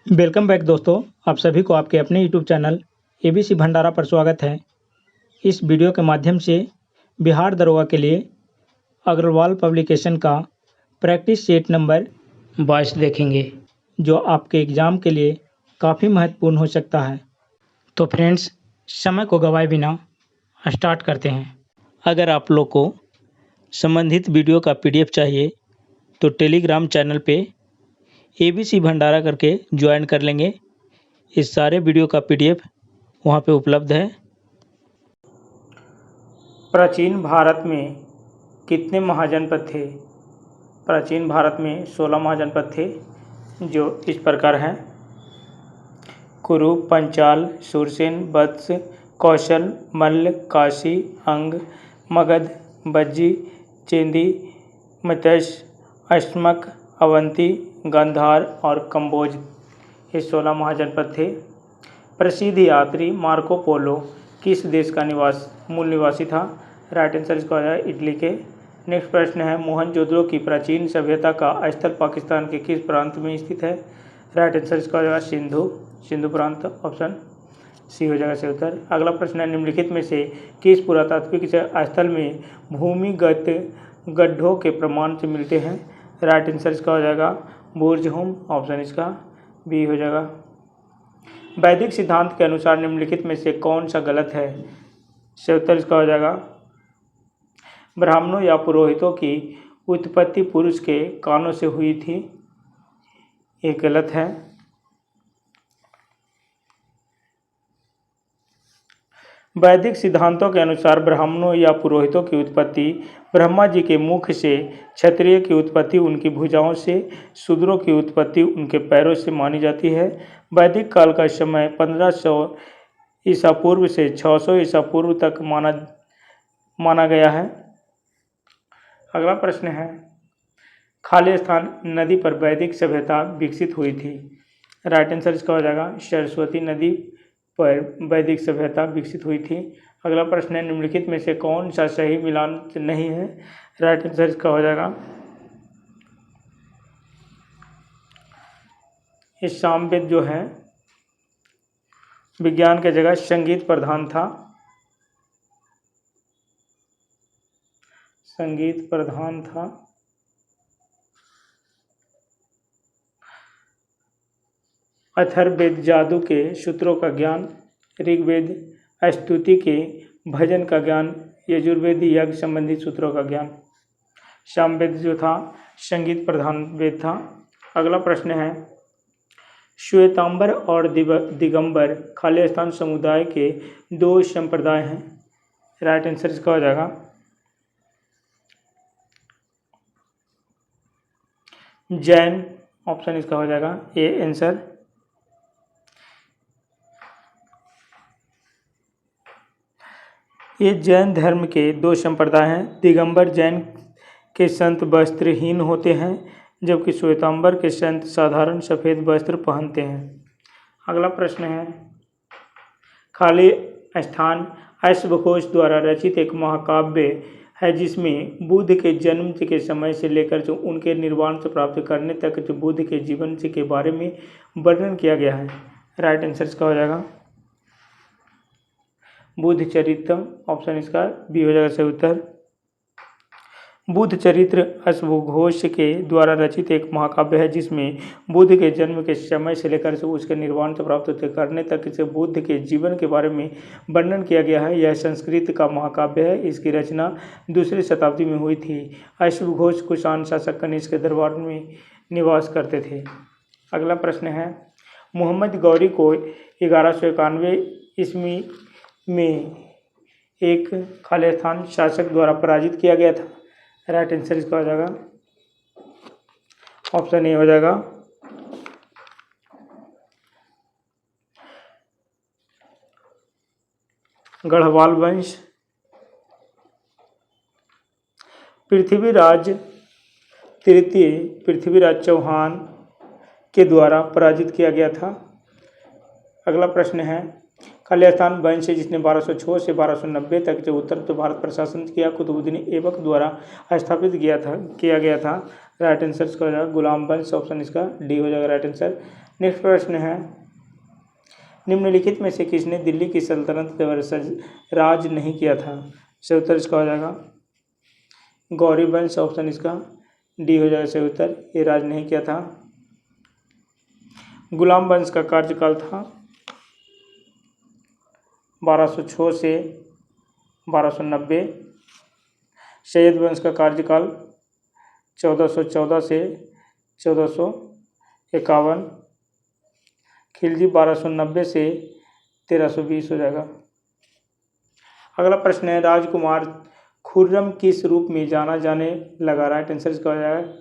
Welcome back दोस्तों। आप सभी को आपके अपने यूट्यूब चैनल एबीसी भंडारा पर स्वागत है। इस वीडियो के माध्यम से बिहार दरोगा के लिए अग्रवाल पब्लिकेशन का प्रैक्टिस सेट नंबर 22 देखेंगे, जो आपके एग्ज़ाम के लिए काफ़ी महत्वपूर्ण हो सकता है। तो फ्रेंड्स, समय को गवाए बिना स्टार्ट करते हैं। अगर आप लोग को संबंधित वीडियो का पीडीएफ चाहिए तो टेलीग्राम चैनल पे एबीसी भंडारा करके ज्वाइन कर लेंगे। इस सारे वीडियो का पीडीएफ वहाँ पे उपलब्ध है। प्राचीन भारत में कितने महाजनपद थे? प्राचीन भारत में 16 महाजनपद थे, जो इस प्रकार हैं: कुरु, पंचाल, शूरसेन, वत्स, कौशल, मल्ल, काशी, अंग, मगध, बज्जी, चेंदी, मत्स्य, अश्मक, अवंती, गांधार और कंबोज। ये 16 महाजनपद थे। प्रसिद्ध यात्री मार्को पोलो किस देश का मूल निवासी था? राइट आंसर इसका हो जाएगा इटली के। नेक्स्ट प्रश्न है, मोहनजोदड़ो की प्राचीन सभ्यता का स्थल पाकिस्तान के किस प्रांत में स्थित है? राइट आंसर इसका हो जाएगा सिंधु प्रांत। ऑप्शन सी हो जाएगा सही उत्तर। अगला प्रश्न है, निम्नलिखित में से किस पुरातात्विक स्थल में भूमिगत गड्ढों के प्रमाण से मिलते हैं? राइट आंसर इसका हो जाएगा बुर्ज-हुम। ऑप्शन इसका बी हो जाएगा। वैदिक सिद्धांत के अनुसार निम्नलिखित में से कौन सा गलत है? सही उत्तर इसका हो जाएगा ब्राह्मणों या पुरोहितों की उत्पत्ति पुरुष के कानों से हुई थी। ये गलत है। वैदिक सिद्धांतों के अनुसार ब्राह्मणों या पुरोहितों की उत्पत्ति ब्रह्मा जी के मुख से, क्षत्रिय की उत्पत्ति उनकी भुजाओं से, शूद्रों की उत्पत्ति उनके पैरों से मानी जाती है। वैदिक काल का समय 1500 ईसा पूर्व से 600 ईसा पूर्व तक माना गया है। अगला प्रश्न है, खालिस्तान नदी पर वैदिक सभ्यता विकसित हुई थी। राइट आंसर इसका हो जाएगा सरस्वती नदी पर वैदिक सभ्यता विकसित हुई थी। अगला प्रश्न है, निम्नलिखित में से कौन सा सही मिलान नहीं है? राइट आंसर इसका हो जाएगा इस सामवेद जो है विज्ञान के जगह संगीत प्रधान था। संगीत प्रधान था। अथर्ववेद जादू के सूत्रों का ज्ञान, ऋग्वेद स्तुति के भजन का ज्ञान, यजुर्वेद यज्ञ संबंधी सूत्रों का ज्ञान। सामवेद जो था संगीत प्रधान वेद था। अगला प्रश्न है, श्वेतांबर और दिगंबर खालिस्तान समुदाय के दो संप्रदाय हैं। राइट आंसर इसका हो जाएगा जैन। ऑप्शन इसका हो जाएगा ए आंसर। ये जैन धर्म के दो संप्रदाय हैं। दिगंबर जैन के संत वस्त्रहीन होते हैं, जबकि श्वेतांबर के संत साधारण सफ़ेद वस्त्र पहनते हैं। अगला प्रश्न है, खालिस्तान अश्वघोष द्वारा रचित एक महाकाव्य है जिसमें बुद्ध के जन्म के समय से लेकर जो उनके निर्वाण से प्राप्त करने तक जो बुद्ध के जीवन के बारे में वर्णन किया गया है। राइट आंसर इसका हो जाएगा बुद्ध चरित्र। ऑप्शन इसका बी हो जाएगा सही उत्तर। बुद्ध चरित्र अश्वघोष के द्वारा रचित एक महाकाव्य है जिसमें बुद्ध के जन्म के समय से लेकर से उसके निर्वाण से प्राप्त करने तक से बुद्ध के जीवन के बारे में वर्णन किया गया है। यह संस्कृत का महाकाव्य है। इसकी रचना 2री शताब्दी में हुई थी। अश्वघोष कुषाण शासक कनिष्क के दरबार में निवास करते थे। अगला प्रश्न है, मोहम्मद गौरी को 1191 ईस्वी में एक खालिस्तान शासक द्वारा पराजित किया गया था। राइट आंसर इसका हो जाएगा ऑप्शन ए हो जाएगा गढ़वाल वंश। पृथ्वीराज तृतीय पृथ्वीराज चौहान के द्वारा पराजित किया गया था। अगला प्रश्न है, खालिस्तान वंश जिसने 1206 से 1290 तक जो उत्तर भारत पर शासन किया, कुतुबुद्दीन ऐबक द्वारा स्थापित किया गया था। राइट आंसर इसका हो जाएगा गुलाम वंश, ऑप्शन इसका डी हो जाएगा राइट आंसर। नेक्स्ट प्रश्न है, निम्नलिखित में से किसने दिल्ली की सल्तनत पर राज नहीं किया था? सही उत्तर इसका हो जाएगा गौरी वंश, ऑप्शन इसका डी हो जाएगा सही उत्तर, ये राज नहीं किया था। गुलाम वंश का कार्यकाल था 1206 से 1290। सैयद वंश का कार्यकाल 1414 से 1451। खिलजी 1290 से 1320 हो जाएगा। अगला प्रश्न है, राजकुमार खुर्रम किस रूप में जाना जाने लगा? राइट आंसर इसका हो जाएगा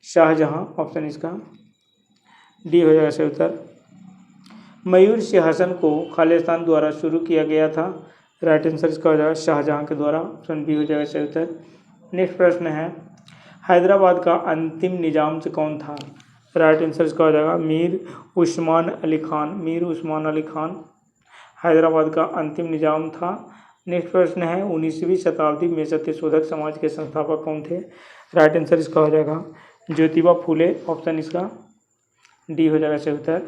शाहजहां, ऑप्शन इसका डी हो जाएगा सही उत्तर। मयूर सिंहासन को खालिस्तान द्वारा शुरू किया गया था। राइट आंसर इसका हो जाएगा शाहजहां के द्वारा, ऑप्शन बी हो जाएगा सही उत्तर। नेक्स्ट प्रश्न है, हैदराबाद का अंतिम निजाम कौन था? राइट आंसर इसका हो जाएगा मीर उस्मान अली खान। मीर उस्मान अली खान हैदराबाद का अंतिम निजाम था। नेक्स्ट प्रश्न है, 19वीं शताब्दी में सत्यशोधक समाज के संस्थापक कौन थे? राइट आंसर इसका हो जाएगा ज्योतिबा फूले, ऑप्शन इसका डी हो जाएगा सही उत्तर।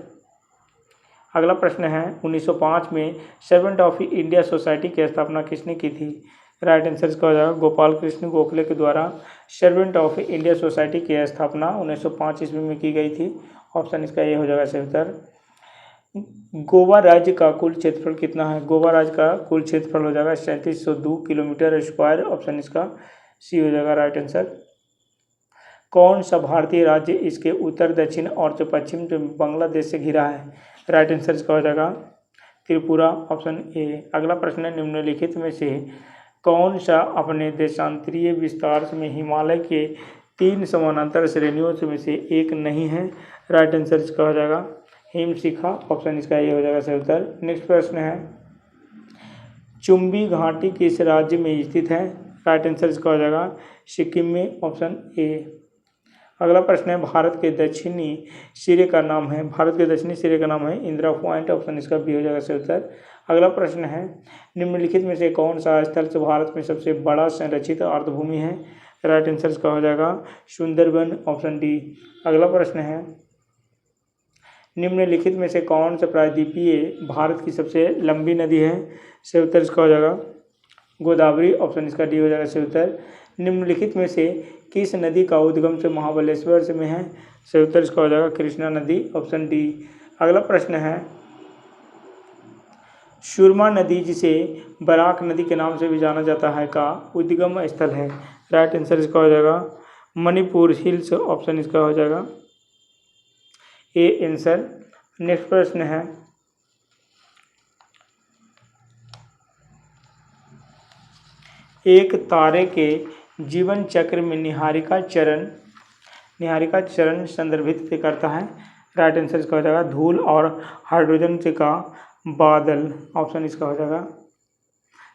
अगला प्रश्न है, 1905 में सर्वेंट ऑफ इंडिया सोसाइटी की स्थापना किसने की थी? राइट आंसर इसका हो जाएगा गोपाल कृष्ण गोखले के द्वारा सर्वेंट ऑफ इंडिया सोसाइटी की स्थापना 1905 ईस्वी में की गई थी, ऑप्शन इसका ये हो जाएगा सही उत्तर। गोवा राज्य का कुल क्षेत्रफल कितना है? गोवा राज्य का कुल क्षेत्रफल हो जाएगा 3702 किलोमीटर स्क्वायर, ऑप्शन इसका सी हो जाएगा राइट आंसर। कौन सा भारतीय राज्य इसके उत्तर, दक्षिण और पश्चिम बांग्लादेश से घिरा है? राइट आंसर इसका हो जाएगा त्रिपुरा, ऑप्शन ए। अगला प्रश्न है, निम्नलिखित में से कौन सा अपने देशांतरीय विस्तार में हिमालय के 3 समानांतर श्रेणियों में से एक नहीं है? राइट आंसर इसका हो जाएगा हिमशिखा, ऑप्शन इसका ये हो जाएगा सही उत्तर। नेक्स्ट प्रश्न है, चुंबी घाटी किस राज्य में स्थित है? राइट आंसर इसका हो जाएगा सिक्किम में, ऑप्शन ए। अगला प्रश्न है, भारत के दक्षिणी सिरे का नाम है इंदिरा पॉइंट, ऑप्शन इसका बी हो जाएगा सही उत्तर। अगला प्रश्न है, निम्नलिखित में से कौन सा स्थल से भारत में सबसे बड़ा संरक्षित अर्धभूमि है? राइट आंसर इसका हो जाएगा सुंदरबन, ऑप्शन डी। अगला प्रश्न है, निम्नलिखित में से कौन सा प्रायद्वीपीय भारत की सबसे लंबी नदी है? सही उत्तर इसका हो जाएगा गोदावरी, ऑप्शन इसका डी हो जाएगा सही उत्तर। निम्नलिखित में से किस नदी का उद्गम से महाबलेश्वर से में है? सही उत्तर इसका हो जाएगा कृष्णा नदी, ऑप्शन डी। अगला प्रश्न है, सुरमा नदी जिसे बराक नदी के नाम से भी जाना जाता है का उद्गम स्थल है? राइट आंसर इसका हो जाएगा मणिपुर हिल्स, ऑप्शन इसका हो जाएगा ए आंसर। नेक्स्ट प्रश्न है, एक तारे के जीवन चक्र में निहारिका चरण संदर्भित करता है? राइट आंसर इसका हो जाएगा धूल और हाइड्रोजन से का बादल, ऑप्शन इसका हो जाएगा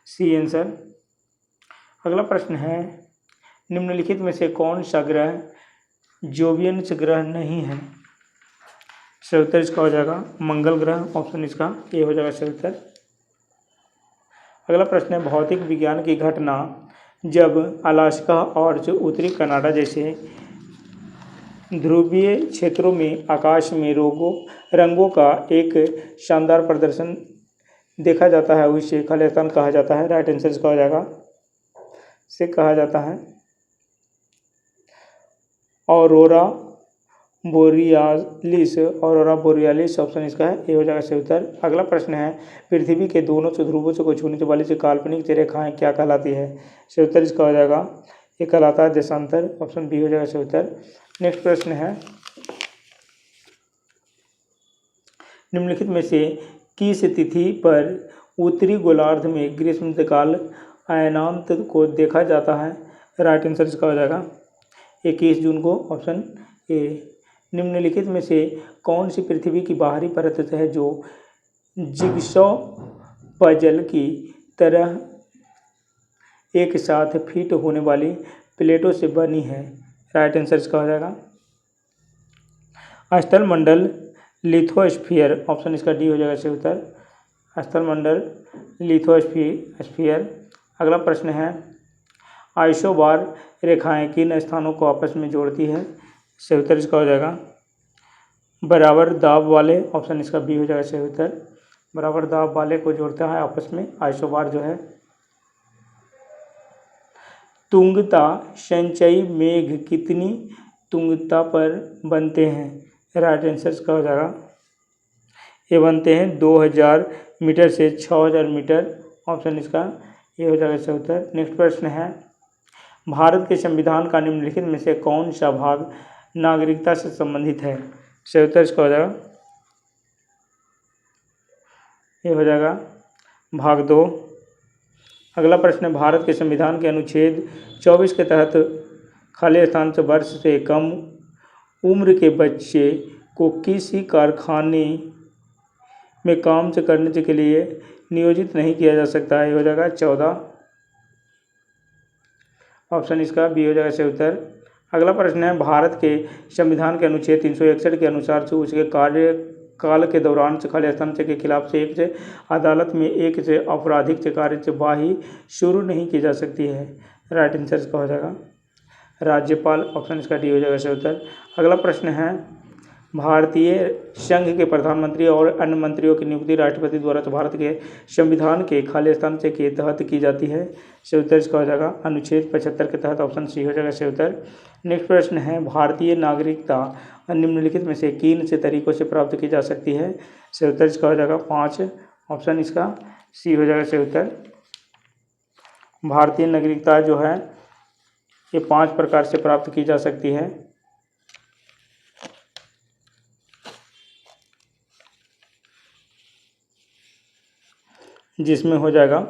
सी आंसर। अगला प्रश्न है, निम्नलिखित में से कौन सा ग्रह जोवियन ग्रह नहीं है? सही उत्तर इसका हो जाएगा मंगल ग्रह, ऑप्शन इसका ए हो जाएगा सही उत्तर। अगला प्रश्न है, भौतिक विज्ञान की घटना जब अलास्का और जो उत्तरी कनाडा जैसे ध्रुवीय क्षेत्रों में आकाश में रंगों का एक शानदार प्रदर्शन देखा जाता है, उसे खालिस्तान कहा जाता है? राइट आंसर इसका हो जाएगा से कहा जाता है ऑरोरा बोरियालिस, ऑप्शन इसका है ये हो जाएगा सही उत्तर। अगला प्रश्न है, पृथ्वी के दोनों ध्रुवों को छूने वाली जो काल्पनिक रेखाएं क्या कहलाती है? सही उत्तर इसका हो जाएगा ये कहलाता है देशांतर, ऑप्शन बी हो जाएगा सही उत्तर। नेक्स्ट प्रश्न है, निम्नलिखित में से किस तिथि पर उत्तरी गोलार्ध में ग्रीष्मकाल अयनांत को देखा जाता है? राइट आंसर इसका हो जाएगा 21 जून को, ऑप्शन ए। निम्नलिखित में से कौन सी पृथ्वी की बाहरी परत है जो जिगसॉ पजल की तरह एक साथ फिट होने वाली प्लेटों से बनी है? राइट आंसर इसका हो जाएगा स्थल मंडल लिथोस्फीयर, ऑप्शन इसका डी हो जाएगा सही उत्तर। स्थलमंडल, लिथोस्फीयर। अगला प्रश्न है, आइसोबार रेखाएं किन स्थानों को आपस में जोड़ती है? सही उत्तर इसका हो जाएगा बराबर दाब वाले, ऑप्शन इसका बी हो जाएगा सही उत्तर। बराबर दाब वाले को जोड़ता है आपस में आइसोबार जो है। तुंगता संचयी मेघ कितनी तुंगता पर बनते हैं? राइट आंसर इसका हो जाएगा, ये बनते हैं 2000 मीटर से 6000 मीटर, ऑप्शन इसका ये हो जाएगा सही उत्तर। नेक्स्ट प्रश्न है, भारत के संविधान का निम्नलिखित में से कौन सा भाग नागरिकता से संबंधित है? सही उत्तर इसका हो जाएगा, ये हो जाएगा भाग 2। अगला प्रश्न है, भारत के संविधान के अनुच्छेद 24 के तहत खाली स्थान से वर्ष से कम उम्र के बच्चे को किसी कारखाने में काम से करने के लिए नियोजित नहीं किया जा सकता है। ये हो जाएगा 14, ऑप्शन इसका बी हो जाएगा सही उत्तर। अगला प्रश्न है, भारत के संविधान के अनुच्छेद 361 के अनुसार से उसके कार्यकाल के दौरान से खाली स्थान के खिलाफ से एक से अदालत में एक से आपराधिक से कार्यवाही शुरू नहीं की जा सकती है। राइट आंसर इसका हो जाएगा राज्यपाल, ऑप्शन इसका डी हो जाएगा सही उत्तर। अगला प्रश्न है, भारतीय संघ के प्रधानमंत्री और अन्य मंत्रियों की नियुक्ति राष्ट्रपति द्वारा तो भारत के संविधान के खालिस्तान से के तहत की जाती है। सही उत्तर इसका हो जाएगा अनुच्छेद 75 के तहत, ऑप्शन सी हो जाएगा सही उत्तर। नेक्स्ट प्रश्न है, भारतीय नागरिकता निम्नलिखित में से किन से तरीकों से प्राप्त की जा सकती है? सही उत्तर इसका हो जाएगा 5, ऑप्शन इसका सी हो जाएगा सही उत्तर। भारतीय नागरिकता जो है ये 5 प्रकार से प्राप्त की जा सकती है। जिसमें हो जाएगा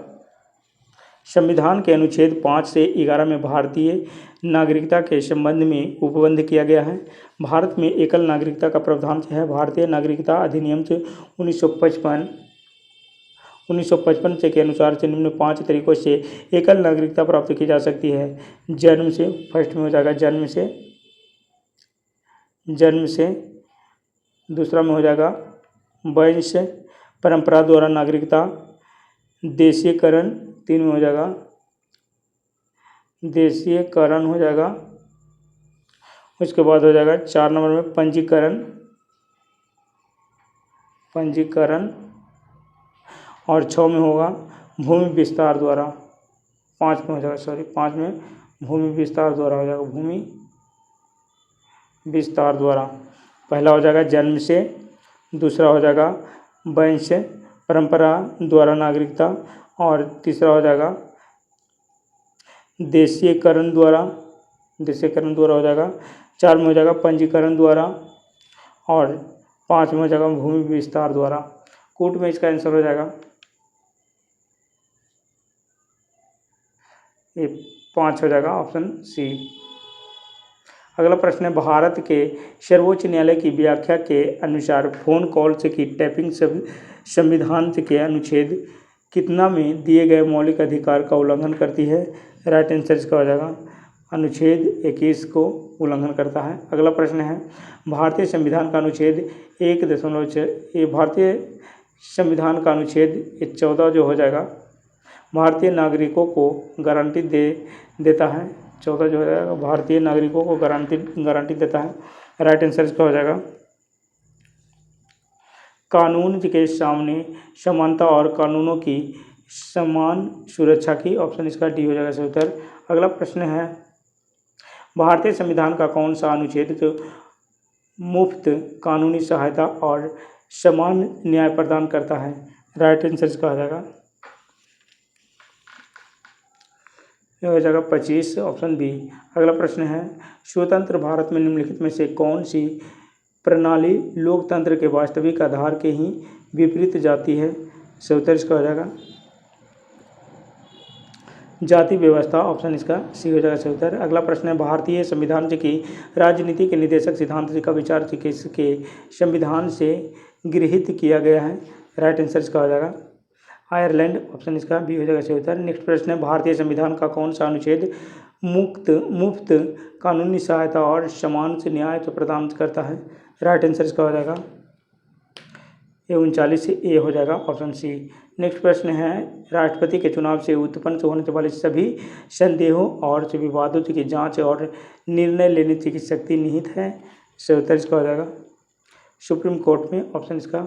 संविधान के अनुच्छेद 5 से 11 में भारतीय नागरिकता के संबंध में उपबंध किया गया है। भारत में एकल नागरिकता का प्रावधान है। भारतीय नागरिकता अधिनियम से 1955 से के अनुसार से निम्न 5 तरीकों से एकल नागरिकता प्राप्त की जा सकती है। जन्म से, फर्स्ट में हो जाएगा जन्म से, दूसरा में हो जाएगा वंश परंपरा द्वारा नागरिकता, देशीयकरण, 3 में हो जाएगा देशीयकरण हो जाएगा। उसके बाद हो जाएगा 4 नंबर में पंजीकरण और 6 में होगा भूमि विस्तार द्वारा, 5 में हो जाएगा 5 में भूमि विस्तार द्वारा हो जाएगा, भूमि विस्तार द्वारा। पहला हो जाएगा जन्म से, दूसरा हो जाएगा वंश परंपरा द्वारा नागरिकता और तीसरा हो जाएगा देशीयकरण द्वारा हो जाएगा। 4 में हो जाएगा पंजीकरण द्वारा और 5 में हो जाएगा भूमि विस्तार द्वारा। कूट में इसका आंसर हो जाएगा ये 5 हो जाएगा, ऑप्शन सी। अगला प्रश्न है, भारत के सर्वोच्च न्यायालय की व्याख्या के अनुसार फोन कॉल से की टैपिंग संविधान के अनुच्छेद कितना में दिए गए मौलिक अधिकार का उल्लंघन करती है? राइट आंसर इसका हो जाएगा अनुच्छेद 21 को उल्लंघन करता है। अगला प्रश्न है, भारतीय संविधान का अनुच्छेद 1.6 भारतीय संविधान का अनुच्छेद 14 जो हो जाएगा भारतीय नागरिकों को गारंटी देता है। 14 जो हो जाएगा भारतीय नागरिकों को गारंटी देता है। राइट आंसर इसका हो जाएगा कानून के सामने समानता और कानूनों की समान सुरक्षा की, ऑप्शन इसका डी हो जाएगा सही उत्तर। अगला प्रश्न है, भारतीय संविधान का कौन सा अनुच्छेद जो मुफ्त कानूनी सहायता और समान न्याय प्रदान करता है? राइट आंसर इसका हो जाएगा यह हो जाएगा 25, ऑप्शन बी। अगला प्रश्न है, स्वतंत्र भारत में निम्नलिखित में से कौन सी प्रणाली लोकतंत्र के वास्तविक आधार के ही विपरीत जाती है? सही उत्तर इसका हो जाएगा जाति व्यवस्था, ऑप्शन इसका सी हो जाएगा सही उत्तर। अगला प्रश्न है, भारतीय संविधान की राजनीति के निर्देशक सिद्धांत का विचार किसके संविधान से गृहीत किया गया है? राइट आंसर इसका हो जाएगा आयरलैंड, ऑप्शन इसका बी हो जाएगा सही उत्तर। नेक्स्ट प्रश्न है, भारतीय संविधान का कौन सा अनुच्छेद मुफ्त कानूनी सहायता और समान से न्याय तो प्रदान करता है? राइट आंसर इसका हो जाएगा ये 39 ए हो जाएगा ऑप्शन सी। नेक्स्ट प्रश्न है, राष्ट्रपति के चुनाव से उत्पन्न होने वाले सभी संदेहों और विवादों की जांच और निर्णय लेने की शक्ति निहित है। सही उत्तर इसका हो जाएगा सुप्रीम कोर्ट में। ऑप्शन इसका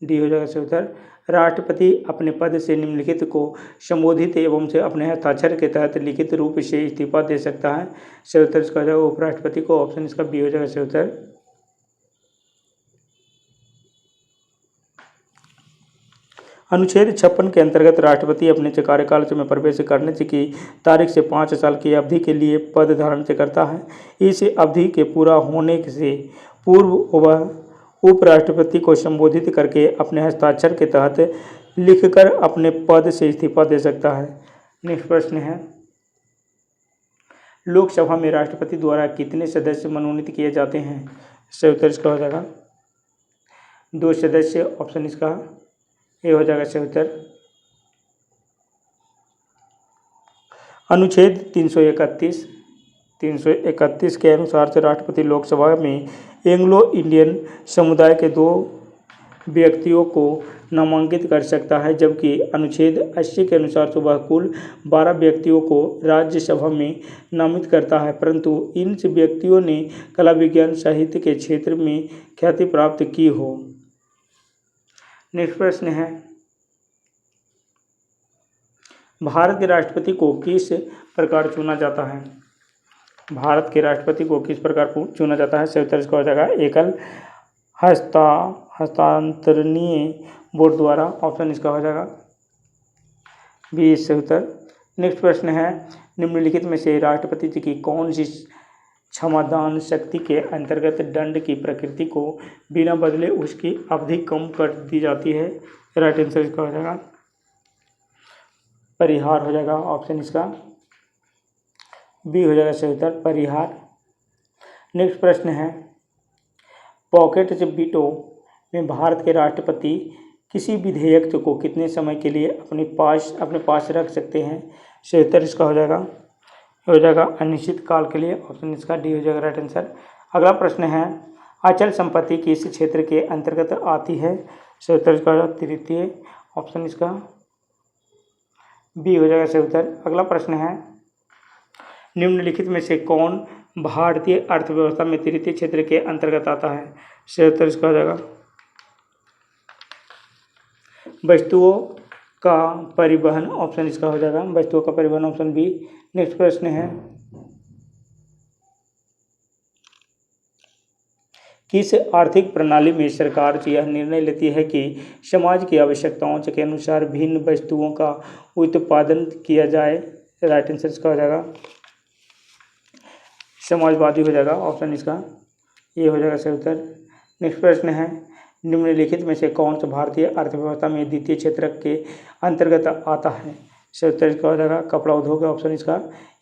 डी हो जाएगा सही उत्तर। राष्ट्रपति अपने पद से निम्नलिखित को संबोधित एवं से अपने हस्ताक्षर के तहत लिखित रूप से इस्तीफा दे सकता है। सही उत्तर इसका हो जाएगा उपराष्ट्रपति को। ऑप्शन इसका बी हो जाएगा सही उत्तर। अनुच्छेद 56 के अंतर्गत राष्ट्रपति अपने कार्यकाल में प्रवेश करने की तारीख से 5 साल की अवधि के लिए पद धारण करता है। इस अवधि के पूरा होने से पूर्व वह उपराष्ट्रपति को संबोधित करके अपने हस्ताक्षर के तहत लिखकर अपने पद से इस्तीफा दे सकता है। नेक्स्ट प्रश्न है, लोकसभा में राष्ट्रपति द्वारा कितने सदस्य मनोनीत किए जाते हैं। सही उत्तर इसका हो जाएगा 2 सदस्य। ऑप्शन इसका ये हो जाएगा सही उत्तर। अनुच्छेद 331 के अनुसार से राष्ट्रपति लोकसभा में एंग्लो इंडियन समुदाय के 2 व्यक्तियों को नामांकित कर सकता है, जबकि अनुच्छेद 80 के अनुसार से वह कुल 12 व्यक्तियों को राज्यसभा में नामित करता है, परंतु इन व्यक्तियों ने कला विज्ञान साहित्य के क्षेत्र में ख्याति प्राप्त की हो। नेक्स्ट प्रश्न है, भारत के राष्ट्रपति को किस प्रकार चुना जाता है। भारत के राष्ट्रपति को किस प्रकार चुना जाता है। सही उत्तर इसका हो जाएगा एकल हस्तांतरणीय वोट द्वारा। ऑप्शन इसका हो जाएगा बी सही उत्तर। नेक्स्ट प्रश्न है, निम्नलिखित में से राष्ट्रपति जी की कौन सी क्षमादान शक्ति के अंतर्गत दंड की प्रकृति को बिना बदले उसकी अवधि कम कर दी जाती है। राइट आंसर इसका हो जाएगा परिहार हो जाएगा। ऑप्शन इसका बी हो जाएगा सही उत्तर परिहार। नेक्स्ट प्रश्न है, पॉकेट वीटो में भारत के राष्ट्रपति किसी विधेयक को कितने समय के लिए अपने पास रख सकते हैं। सही उत्तर इसका हो जाएगा अनिश्चित काल के लिए। ऑप्शन इसका डी हो जाएगा राइट आंसर। अगला प्रश्न है, अचल संपत्ति किस क्षेत्र के अंतर्गत आती है। सही उत्तर इसका तृतीय। ऑप्शन इसका बी हो जाएगा सही उत्तर। अगला प्रश्न है, निम्नलिखित में से कौन भारतीय अर्थव्यवस्था में तृतीय क्षेत्र के अंतर्गत आता है। सही उत्तर इसका हो जाएगा वस्तुओं का परिवहन। ऑप्शन इसका हो जाएगा वस्तुओं का परिवहन। Option B. नेक्स्ट प्रश्न है, किस आर्थिक प्रणाली में सरकार यह निर्णय लेती है कि समाज की आवश्यकताओं के अनुसार भिन्न वस्तुओं का उत्पादन किया जाए। राइट आंसर इसका हो जाएगा समाजवादी हो जाएगा। ऑप्शन इसका ये हो जाएगा सही उत्तर। नेक्स्ट प्रश्न है, निम्नलिखित में से कौन सा भारतीय अर्थव्यवस्था में द्वितीय क्षेत्र के अंतर्गत आता है। सही उत्तर इसका हो जाएगा कपड़ा उद्योग। ऑप्शन इसका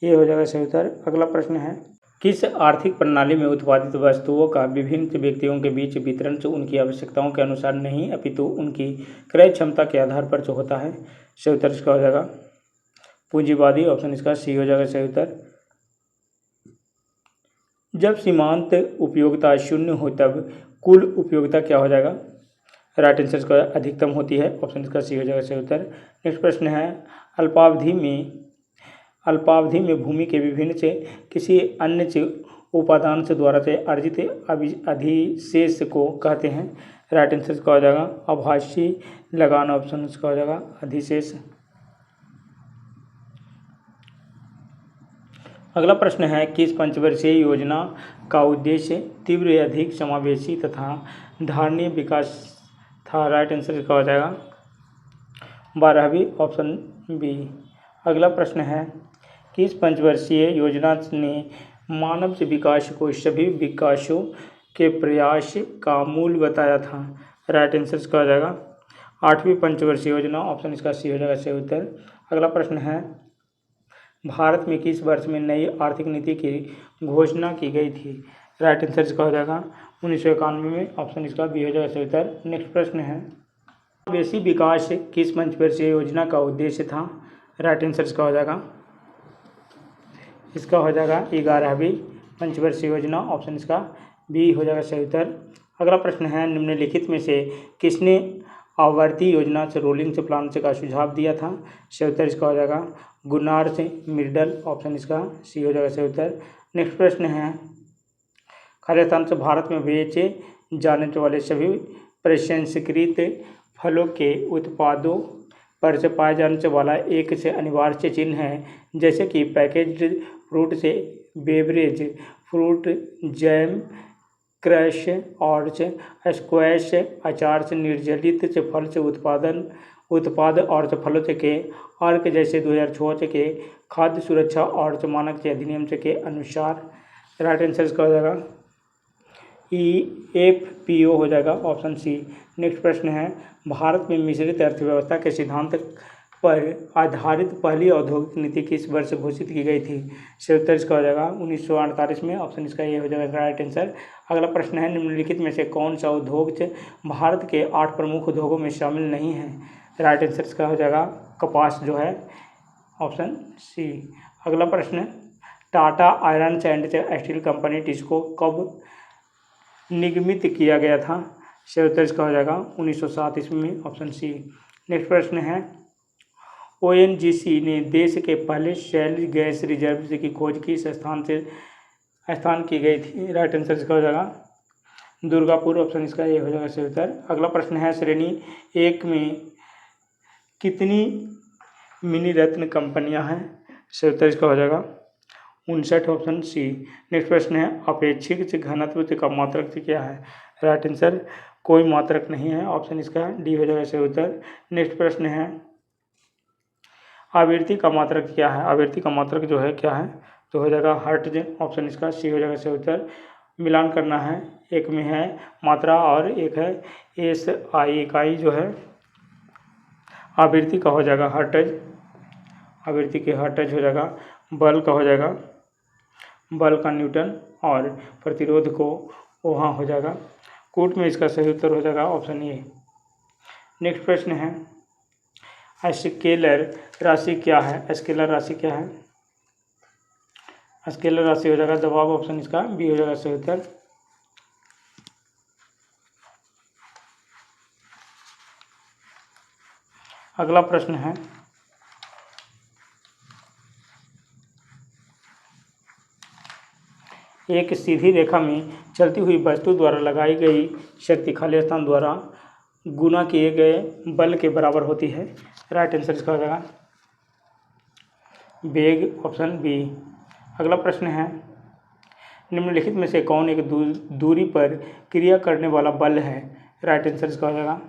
ये हो जाएगा सही उत्तर। अगला प्रश्न है, किस आर्थिक प्रणाली में उत्पादित वस्तुओं का विभिन्न व्यक्तियों के बीच वितरण उनकी आवश्यकताओं के अनुसार नहीं अपितु उनकी क्रय क्षमता के आधार पर होता है। सही उत्तर इसका हो जाएगा पूंजीवादी। ऑप्शन इसका सी हो जाएगा सही उत्तर। जब सीमांत उपयोगिता शून्य हो तब कुल उपयोगिता क्या हो जाएगा। राइट आंसर इसका अधिकतम होती है। ऑप्शन इसका सी हो जाएगा सही उत्तर। नेक्स्ट प्रश्न है, अल्पावधि में भूमि के विभिन्न से किसी अन्य उपादान से द्वारा से अर्जित अधिशेष को कहते हैं। राइट आंसर इसका हो जाएगा आभासी लगान। ऑप्शन इसका हो जाएगा अधिशेष। अगला प्रश्न है, किस पंचवर्षीय योजना का उद्देश्य तीव्र अधिक समावेशी तथा धारणीय विकास था। राइट आंसर इसका हो जाएगा 12वीं। Option B. अगला प्रश्न है, किस पंचवर्षीय योजना ने मानव से विकास को सभी विकासों के प्रयास का मूल बताया था। राइट आंसर इसका हो जाएगा 8वीं पंचवर्षीय योजना। ऑप्शन इसका सी हो जाएगा सही उत्तर। अगला प्रश्न है, भारत में किस वर्ष में नई आर्थिक नीति की घोषणा की गई थी। राइट आंसर इसका हो जाएगा 1991 में। ऑप्शन इसका बी हो जाएगा सही उत्तर। नेक्स्ट प्रश्न है, समावेशी विकास किस पंचवर्षीय योजना का उद्देश्य था। राइट आंसर इसका हो जाएगा 11वीं पंचवर्षीय योजना। ऑप्शन इसका बी हो जाएगा सही उत्तर। अगला प्रश्न है, निम्नलिखित में से किसने आवर्ती योजना से रोलिंग से प्लान से का सुझाव दिया था? सही उत्तर इसका हो जाएगा गुनार से मिर्डल, ऑप्शन इसका सी हो जाएगा सही उत्तर। नेक्स्ट प्रश्न है, खालिस्तान से भारत में बेचे जाने वाले सभी प्रसंस्कृत फलों के उत्पादों पर से पाए जाने वाला एक से अनिवार्य चिन्ह है, जैसे कि पैकेज्ड फ्रूट से बेवरेज, फ्रूट जैम, क्रश, ऑर्च, स्क्वैश, अचार से निर्जलित से फल से उत्पाद और फलों से के अर्क जैसे 2006 के खाद्य सुरक्षा और मानक के अधिनियम से के अनुसार। राइट आंसर इसका हो जाएगा EFPO हो जाएगा, ऑप्शन सी। नेक्स्ट प्रश्न है, भारत में मिश्रित अर्थव्यवस्था के सिद्धांत पर आधारित पहली औद्योगिक नीति किस वर्ष घोषित की गई थी? सही उत्तर इसका हो जाएगा 1948 में, ऑप्शन इसका ये हो जाएगा राइट आंसर। अगला प्रश्न है, निम्नलिखित में से कौन सा उद्योग भारत के 8 प्रमुख उद्योगों में शामिल नहीं है? राइट आंसर इसका हो जाएगा कपास जो है, ऑप्शन सी। अगला प्रश्न, Tata iron and steel company TISCO कब निगमित किया गया था? सही उत्तर इसका हो जाएगा 1907 ईस्वी में, ऑप्शन सी। नेक्स्ट प्रश्न है, ONGC ने देश के पहले शैल गैस रिजर्व की खोज किस स्थान की गई थी? राइट आंसर इसका हो जाएगा दुर्गापुर, ऑप्शन इसका ये हो जाएगा सही उत्तर। अगला प्रश्न है, श्रेणी 1 में कितनी मिनी रत्न कंपनियां हैं? सही उत्तर इसका हो जाएगा 59, ऑप्शन सी। नेक्स्ट प्रश्न है, अपेक्षित घनत्व का मात्रक क्या है? राइट आंसर कोई मात्रक नहीं है, ऑप्शन इसका डी हो जाएगा सही उत्तर। नेक्स्ट प्रश्न है, आवृत्ति का मात्रक क्या है? आवृत्ति का मात्रक जो है क्या है, तो हो जाएगा हर्ट्ज, ऑप्शन इसका सी हो जाएगा सही उत्तर। मिलान करना है, एक में है मात्रा और एक है SI, इकाई जो है आवृत्ति का हो जाएगा हर्ट्ज, आवृत्ति के हर्ट्ज हो जाएगा। बल का हो जाएगा बल का न्यूटन और प्रतिरोध को वहाँ हो जाएगा कूट में, इसका सही उत्तर हो जाएगा ऑप्शन ए। नेक्स्ट प्रश्न है, स्केलर राशि क्या है? स्केलर राशि क्या है? स्केलर राशि हो जाएगा दबाव, ऑप्शन इसका बी हो जाएगा सही उत्तर। अगला प्रश्न है, एक सीधी रेखा में चलती हुई वस्तु द्वारा लगाई गई शक्ति खालिस्तान द्वारा गुना किए गए बल के बराबर होती है। राइट आंसर इसका हो जाएगा वेग, ऑप्शन बी। अगला प्रश्न है, निम्नलिखित में से कौन एक दूरी पर क्रिया करने वाला बल है? राइट आंसर इसका हो जाएगा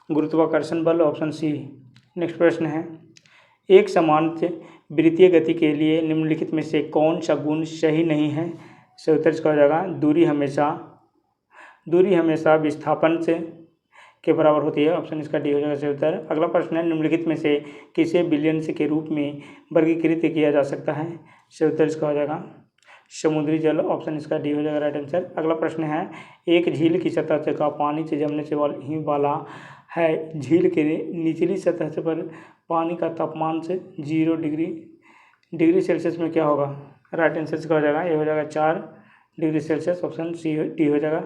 गुरुत्वाकर्षण बल, ऑप्शन सी। नेक्स्ट प्रश्न है, एक समान वृत्तीय गति के लिए निम्नलिखित में से कौन सा गुण सही नहीं है? सही उत्तर इसका हो जाएगा दूरी हमेशा विस्थापन से के बराबर होती है, ऑप्शन इसका डी हो जाएगा सही उत्तर। अगला प्रश्न है, निम्नलिखित में से किसे बिलियंस के रूप में वर्गीकृत किया जा सकता है? सही उत्तर इसका हो जाएगा समुद्री जल, ऑप्शन इसका डी हो जाएगा राइट आंसर। अगला प्रश्न है, एक झील की सतह से का पानी से जमने से वाला है, झील के निचली सतह से पर पानी का तापमान से 0 डिग्री सेल्सियस में क्या होगा? राइट आंसर इसका हो जाएगा ये हो जाएगा 4 degree Celsius, option C D हो जाएगा।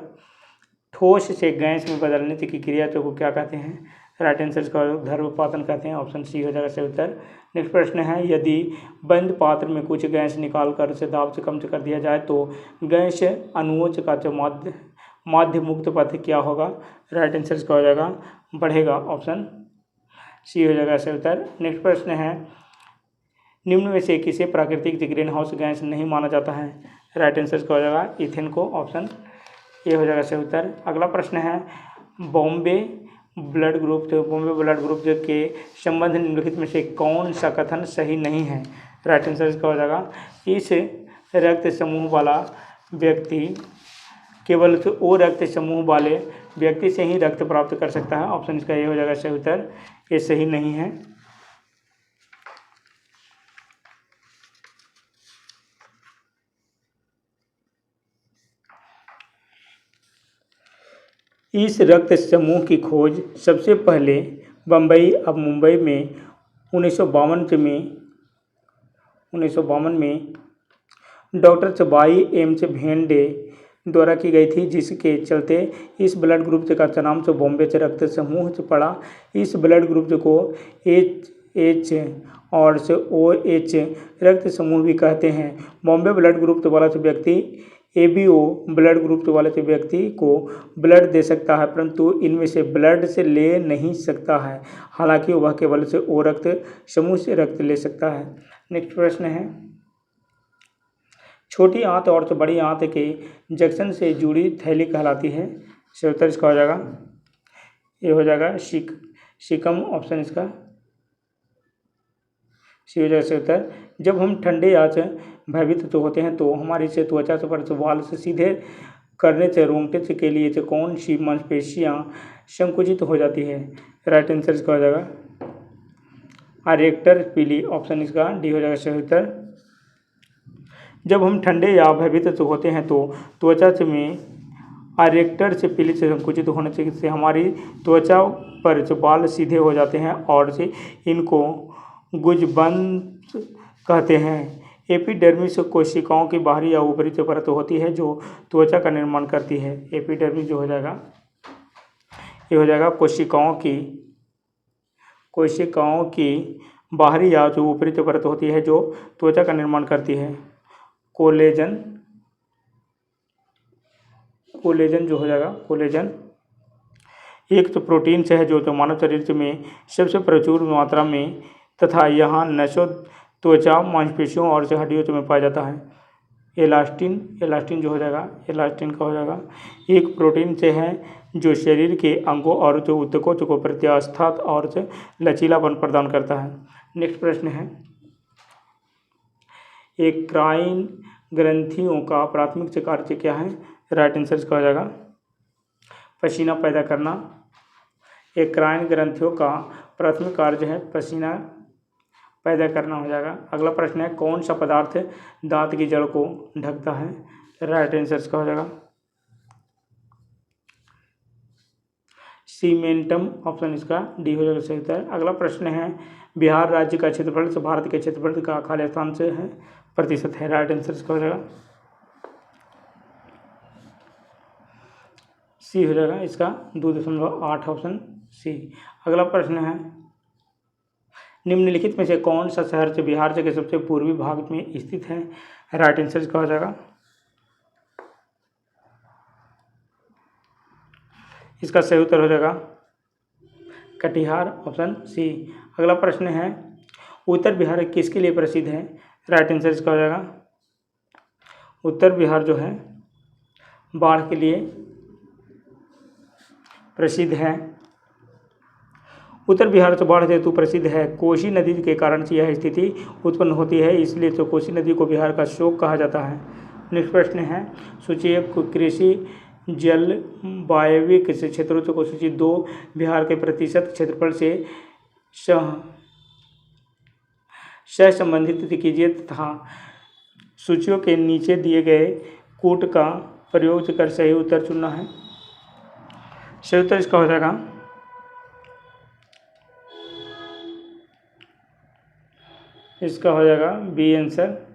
ठोस से गैस में बदलने की क्रिया को क्या कहते हैं? राइट आंसर इसका ध्रुवपातन कहते हैं, ऑप्शन सी हो जाएगा सही उत्तर। नेक्स्ट प्रश्न है, यदि बंद पात्र में कुछ गैस निकाल कर उसे दाब से कम कर दिया जाए तो गैस अणुओं का जो माध्य मुक्त पथ क्या होगा? राइट आंसर इसका हो जाएगा बढ़ेगा, ऑप्शन सी हो जाएगा सही उत्तर। नेक्स्ट प्रश्न है, निम्न में से किसे प्राकृतिक ग्रीन हाउस गैस नहीं माना जाता है? राइट आंसर इसका हो जाएगा इथेन को, ऑप्शन ए हो जाएगा सही उत्तर। अगला प्रश्न है, बॉम्बे ब्लड ग्रुप के संबंध निम्नलिखित में से कौन सा कथन सही नहीं है? राइट आंसर इसका हो जाएगा इस रक्त समूह वाला व्यक्ति केवल ओ रक्त समूह वाले व्यक्ति से ही रक्त प्राप्त कर सकता है, ऑप्शन इसका ये हो जाएगा सही उत्तर, ये सही नहीं है। इस रक्त समूह की खोज सबसे पहले बम्बई अब मुंबई में 1952 में डॉक्टर चबाई एम्स भेंडे द्वारा की गई थी, जिसके चलते इस ब्लड ग्रुप का नाम से बॉम्बे से रक्त समूह से पड़ा। इस ब्लड ग्रुप को एच और से OH रक्त समूह भी कहते हैं। बॉम्बे ब्लड ग्रुप वाला से व्यक्ति ABO ब्लड ग्रुप वाले से व्यक्ति को ब्लड दे सकता है, परंतु इनमें से ब्लड से ले नहीं सकता है। हालांकि वह केवल से O रक्त समूह से रक्त ले सकता है। नेक्स्ट प्रश्न है, छोटी आंत और बड़ी आंत के जंक्शन से जुड़ी थैली कहलाती है। सही उत्तर इसका हो जाएगा, ये हो जाएगा शिकम ऑप्शन इसका सी हो जाएगा सही उत्तर। जब हम ठंडे या भयभीत तो होते हैं तो हमारी से त्वचा से पर वाल से सीधे करने से रोंगटे से के लिए कौन सी मांसपेशियां संकुचित हो जाती है। राइट आंसर इसका हो जाएगा अरेक्टर पीली ऑप्शन इसका डी हो जाएगा सही उत्तर। जब हम ठंडे या भयभीत होते हैं तो त्वचा से में अरेक्टर से पीली से संकुचित होने से हमारी त्वचा पर जो बाल सीधे हो जाते हैं और से इनको गुजबंद कहते हैं। एपिडर्मिस कोशिकाओं की बाहरी या ऊपरी परत होती है जो त्वचा का निर्माण करती है। एपिडर्मिस जो हो जाएगा ये हो जाएगा कोशिकाओं की बाहरी या जो ऊपरी परत होती है जो त्वचा का निर्माण करती है। कोलेजन जो हो जाएगा कोलेजन एक तो प्रोटीन से है जो मानव शरीर में सबसे प्रचुर मात्रा में तथा यहाँ नसों त्वचा मांसपेशियों और हड्डियों में पाया जाता है। एलास्टिन जो हो जाएगा एलास्टिन का हो जाएगा एक प्रोटीन से है जो शरीर के अंगों और जो ऊतकों को प्रत्यास्था और लचीलापन प्रदान करता है। नेक्स्ट प्रश्न है, एक्राइन ग्रंथियों का प्राथमिक कार्य क्या है। राइट आंसर इसका हो जाएगा पसीना पैदा करना। एक्राइन ग्रंथियों का प्राथमिक कार्य है पसीना पैदा करना हो जाएगा। अगला प्रश्न है, कौन सा पदार्थ दांत की जड़ को ढकता है। राइट आंसर इसका हो जाएगा सीमेंटम ऑप्शन इसका डी हो जाएगा सही उत्तर। अगला प्रश्न है, बिहार राज्य का क्षेत्रफल से भारत के क्षेत्रफल का खाली स्थान से है प्रतिशत है। राइट आंसर इसका हो जाएगा सी हो जाएगा इसका 2.8 ऑप्शन सी। अगला प्रश्न है, निम्नलिखित में से कौन सा शहर से बिहार के सबसे पूर्वी भाग में स्थित है। राइट आंसर इसका हो जाएगा इसका सही उत्तर हो जाएगा कटिहार ऑप्शन सी। अगला प्रश्न है, उत्तर बिहार किसके लिए प्रसिद्ध है। राइट आंसर इसका हो जाएगा उत्तर बिहार जो है बाढ़ के लिए प्रसिद्ध है। उत्तर बिहार से बाढ़ हेतु प्रसिद्ध है। कोसी नदी के कारण से यह स्थिति उत्पन्न होती है, इसलिए तो कोसी नदी को बिहार का शोक कहा जाता है। नेक्स्ट प्रश्न है, सूची कृषि जलवायविक क्षेत्रों को सूची 2 बिहार के प्रतिशत क्षेत्रफल से संबंधित कीजिए तथा सूचियों के नीचे दिए गए कूट का प्रयोग कर सही उत्तर चुनना है। सही उत्तर इसका हो जाएगा बी आंसर